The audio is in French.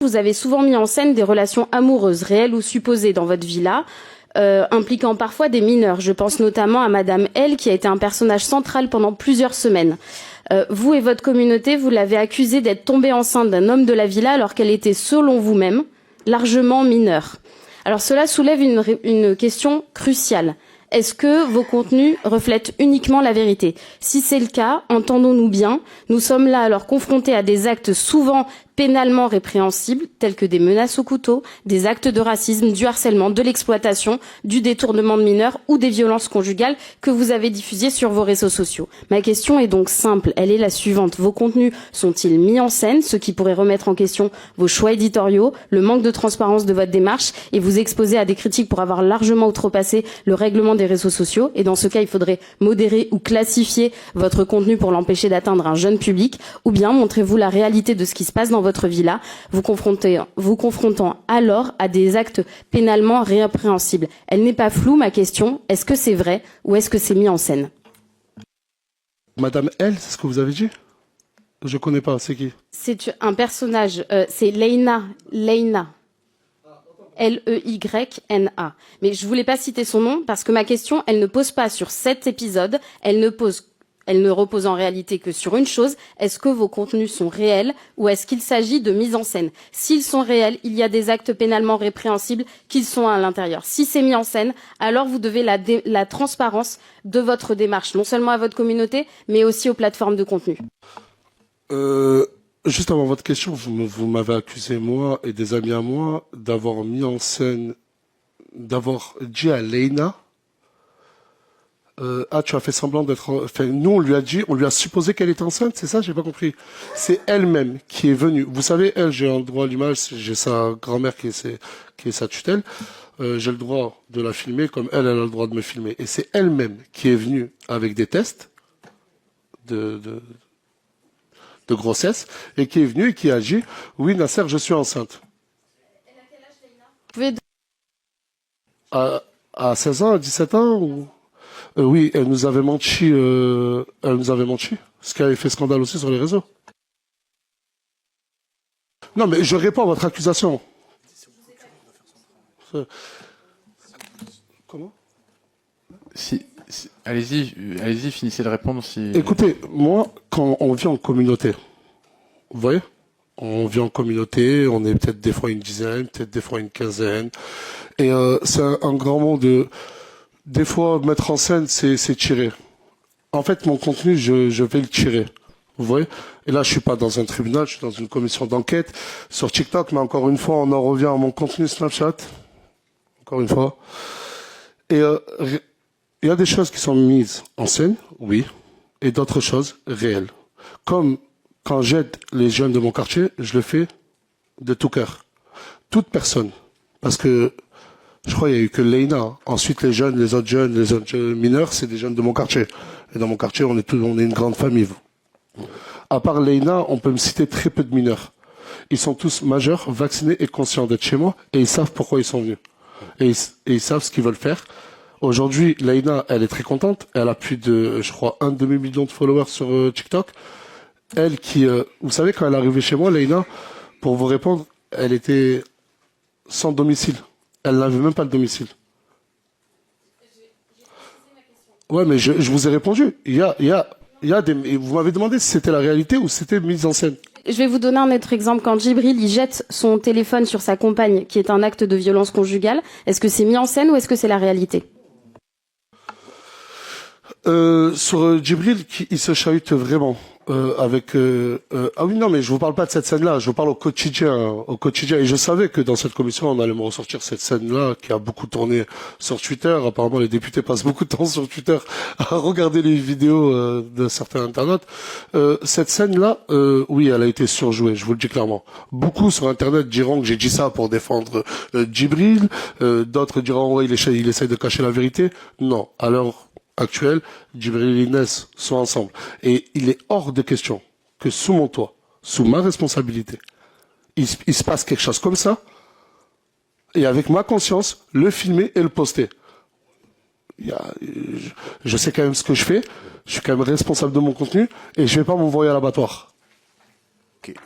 Vous avez souvent mis en scène des relations amoureuses, réelles ou supposées, dans votre villa, impliquant parfois des mineurs. Je pense notamment à Madame L, qui a été un personnage central pendant plusieurs semaines. Vous et votre communauté, vous l'avez accusée d'être tombée enceinte d'un homme de la villa alors qu'elle était, selon vous-même, largement mineure. Alors cela soulève une question cruciale. Est-ce que vos contenus reflètent uniquement la vérité? Si c'est le cas, entendons-nous bien, nous sommes là alors confrontés à des actes souvent pénalement répréhensibles, tels que des menaces au couteau, des actes de racisme, du harcèlement, de l'exploitation, du détournement de mineurs ou des violences conjugales que vous avez diffusées sur vos réseaux sociaux. Ma question est donc simple, elle est la suivante. Vos contenus sont-ils mis en scène, ce qui pourrait remettre en question vos choix éditoriaux, le manque de transparence de votre démarche et vous exposer à des critiques pour avoir largement outrepassé le règlement des réseaux sociaux? Et dans ce cas, il faudrait modérer ou classifier votre contenu pour l'empêcher d'atteindre un jeune public, ou bien montrez-vous la réalité de ce qui se passe dans votre villa, vous confrontant alors à des actes pénalement répréhensibles. Elle n'est pas floue, ma question. Est-ce que c'est vrai ou est-ce que c'est mis en scène? Madame L, c'est ce que vous avez dit? Je connais pas, c'est qui? C'est un personnage, c'est Leyna. Leyna. Mais je voulais pas citer son nom parce que ma question, elle ne pose pas sur cet épisode, elle ne repose en réalité que sur une chose, est-ce que vos contenus sont réels ou est-ce qu'il s'agit de mise en scène? S'ils sont réels, il y a des actes pénalement répréhensibles qu'ils sont à l'intérieur. Si c'est mis en scène, alors vous devez la transparence de votre démarche, non seulement à votre communauté, mais aussi aux plateformes de contenu. Juste avant votre question, vous m'avez accusé, moi et des amis à moi, d'avoir mis en scène, d'avoir dit à Leyna, tu as fait semblant d'être... Enfin, nous, on lui a supposé qu'elle était enceinte, c'est ça? J'ai pas compris. C'est elle-même qui est venue. Vous savez, elle, j'ai un droit à l'image, j'ai sa grand-mère qui est sa tutelle. J'ai le droit de la filmer comme elle a le droit de me filmer. Et c'est elle-même qui est venue avec des tests de grossesse et qui est venue et qui a dit oui, Nasser, je suis enceinte. Elle a quel âge, Leyna? À 16 ans, à 17 ans ou... oui, elle nous avait menti. Ce qui avait fait scandale aussi sur les réseaux. Non, mais je réponds à votre accusation. Comment? Allez-y, finissez de répondre si... Écoutez, moi, quand on vit en communauté, vous voyez, on vit en communauté, on est peut-être des fois une dizaine, peut-être des fois une quinzaine, et c'est un grand mot de... Des fois, mettre en scène, c'est tirer. En fait, mon contenu, je vais le tirer. Vous voyez? Et là, je suis pas dans un tribunal, je suis dans une commission d'enquête sur TikTok, mais encore une fois, on en revient à mon contenu Snapchat. Encore une fois. Et il y a des choses qui sont mises en scène, oui, et d'autres choses réelles. Comme quand j'aide les jeunes de mon quartier, je le fais de tout cœur. Toute personne. Parce que je crois qu'il n'y a eu que Leyna. Ensuite, les autres jeunes mineurs, c'est des jeunes de mon quartier. Et dans mon quartier, on est une grande famille. À part Leyna, on peut me citer très peu de mineurs. Ils sont tous majeurs, vaccinés et conscients d'être chez moi, et ils savent pourquoi ils sont venus. Et ils savent ce qu'ils veulent faire. Aujourd'hui, Leyna, elle est très contente. Elle a plus de, je crois, 1 demi-million de followers sur TikTok. Elle qui, vous savez, quand elle est arrivée chez moi, Leyna, pour vous répondre, elle était sans domicile. Elle n'avait même pas le domicile. Ouais, mais je vous ai répondu. Il y a des, vous m'avez demandé si c'était la réalité ou si c'était mise en scène. Je vais vous donner un autre exemple. Quand Djibril il jette son téléphone sur sa compagne, qui est un acte de violence conjugale, est-ce que c'est mis en scène ou est-ce que c'est la réalité? Sur Djibril, il se chahute vraiment. Ah oui, non, mais je vous parle pas de cette scène-là, je vous parle au quotidien. Et je savais que dans cette commission, on allait me ressortir cette scène-là, qui a beaucoup tourné sur Twitter. Apparemment, les députés passent beaucoup de temps sur Twitter à regarder les vidéos de certains internautes. Cette scène-là, oui, elle a été surjouée, je vous le dis clairement. Beaucoup sur Internet diront que j'ai dit ça pour défendre Djibril. D'autres diront, ouais, il essaye de cacher la vérité. Non, alors... actuel, Djibril et Inès sont ensemble. Et il est hors de question que sous mon toit, sous ma responsabilité, il se passe quelque chose comme ça, et avec ma conscience, le filmer et le poster. Je sais quand même ce que je fais, je suis quand même responsable de mon contenu, et je vais pas m'envoyer à l'abattoir. Okay.